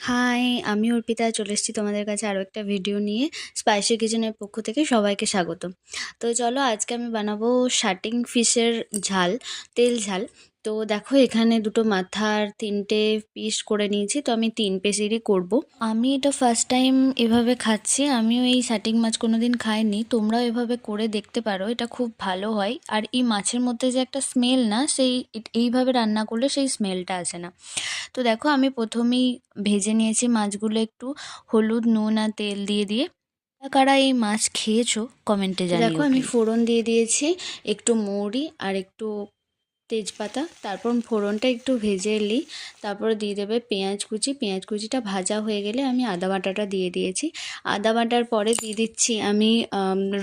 High, আমি অর্পিতা চলে এসেছি তোমাদের কাছে আরও একটা ভিডিও নিয়ে। স্পাইসি কিচেনের পক্ষ থেকে সবাইকে স্বাগত। তো চলো আজকে আমি বানাবো শাটিং ফিশের ঝাল, তেল ঝাল। তো দেখো এখানে দুটো মাথা আর 3টে পিস করে নিয়েছি, তো আমি 3 পিসেরই করব। আমি এটা ফার্স্ট টাইম এভাবে খাচ্ছি, আমিও এই শাটিং মাছ কোনো দিন খাইনি, তোমরাও এভাবে করে দেখতে পারো, এটা খুব ভালো হয়। আর এই মাছের মধ্যে যে একটা স্মেল না, সেই এইভাবে রান্না করলে সেই স্মেলটা আসে না। তো দেখো আমি প্রথমেই ভেজে নিয়েছি মাছগুলো একটু হলুদ, নুন আর তেল দিয়ে। কারা এই মাছ খেয়েছো কমেন্টে জানিও। দেখো আমি ফোড়ন দিয়ে দিয়েছি, একটু মৌরি আর একটু তেজপাতা। তারপর ফোড়নটা একটু ভেজে এলেই তারপরে দিয়ে দেবে পেঁয়াজ কুচি। পেঁয়াজ কুচিটা ভাজা হয়ে গেলে আমি আদা বাটাটা দিয়ে দিয়েছি। আদা বাটার পরে দিয়ে দিচ্ছি আমি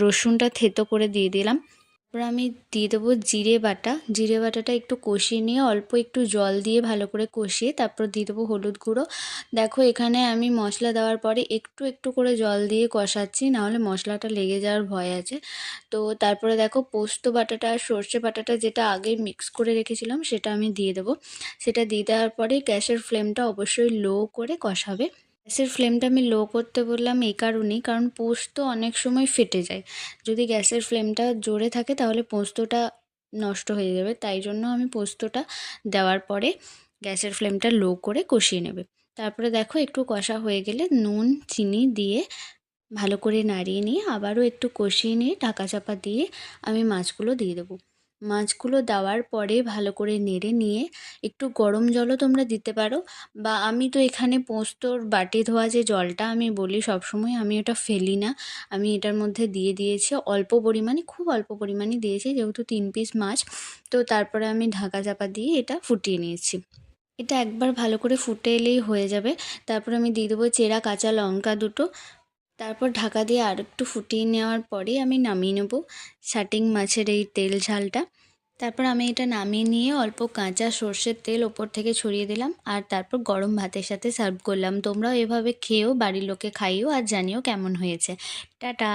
রসুনটা থেতো করে দিয়ে দিলাম। তারপর আমি দিয়ে দেবো জিরে বাটা। জিরে বাটাটা একটু কষিয়ে নিয়ে অল্প একটু জল দিয়ে ভালো করে কষিয়ে তারপর দিয়ে দেবো হলুদ গুঁড়ো। দেখো এখানে আমি মশলা দেওয়ার পরে একটু একটু করে জল দিয়ে কষাচ্ছি, নাহলে মশলাটা লেগে যাওয়ার ভয় আছে। তো তারপরে দেখো পোস্ত বাটাটা আর সর্ষে বাটাটা যেটা আগে মিক্স করে রেখেছিলাম সেটা আমি দিয়ে দেবো। সেটা দিয়ে দেওয়ার পরে গ্যাসের ফ্লেমটা অবশ্যই লো করে কষাবে। গ্যাসের ফ্লেমটা আমি লো করতে বললাম এই কারণেই, কারণ পোস্ত অনেক সময় ফেটে যায়। যদি গ্যাসের ফ্লেমটা জোরে থাকে তাহলে পোস্তটা নষ্ট হয়ে যাবে, তাই জন্য আমি পোস্তটা দেওয়ার পরে গ্যাসের ফ্লেমটা লো করে কষিয়ে নেবে। তারপরে দেখো একটু কষা হয়ে গেলে নুন চিনি দিয়ে ভালো করে নাড়িয়ে নিয়ে আবারও একটু কষিয়ে নিয়ে ঢাকা চাপা দিয়ে আমি মাছগুলো দিয়ে দেবো। মাছগুলো দেওয়ার পরে ভালো করে নেড়ে নিয়ে একটু গরম জলও তোমরা দিতে পারো, বা আমি তো এখানে পোস্তর বাটি ধোয়া যে জলটা আমি বলি সবসময়, আমি ওটা ফেলি না। আমি এটার মধ্যে দিয়ে দিয়েছি অল্প পরিমাণে, খুব অল্প পরিমাণে দিয়েছি যেহেতু 3 পিস মাছ। তো তারপরে আমি ঢাকা চাপা দিয়ে এটা ফুটিয়ে নিয়েছি। এটা একবার ভালো করে ফুটে এলেই হয়ে যাবে। তারপর আমি দিয়ে দেবো চেরা কাঁচা লঙ্কা দুটো। তারপর ঢাকা দিয়ে আর একটু ফুটিয়ে নেওয়ার পরে আমি নামিয়ে নেব শাটিং মাছের এই তেল ঝালটা। তারপর আমি এটা নামিয়ে নিয়ে অল্প কাঁচা সর্ষের তেল ওপর থেকে ছড়িয়ে দিলাম, আর তারপর গরম ভাতের সাথে সার্ভ করলাম। তোমরাও এভাবে খেয়েও বাড়ির লোককে খাইও আর জানিও কেমন হয়েছে। টাটা।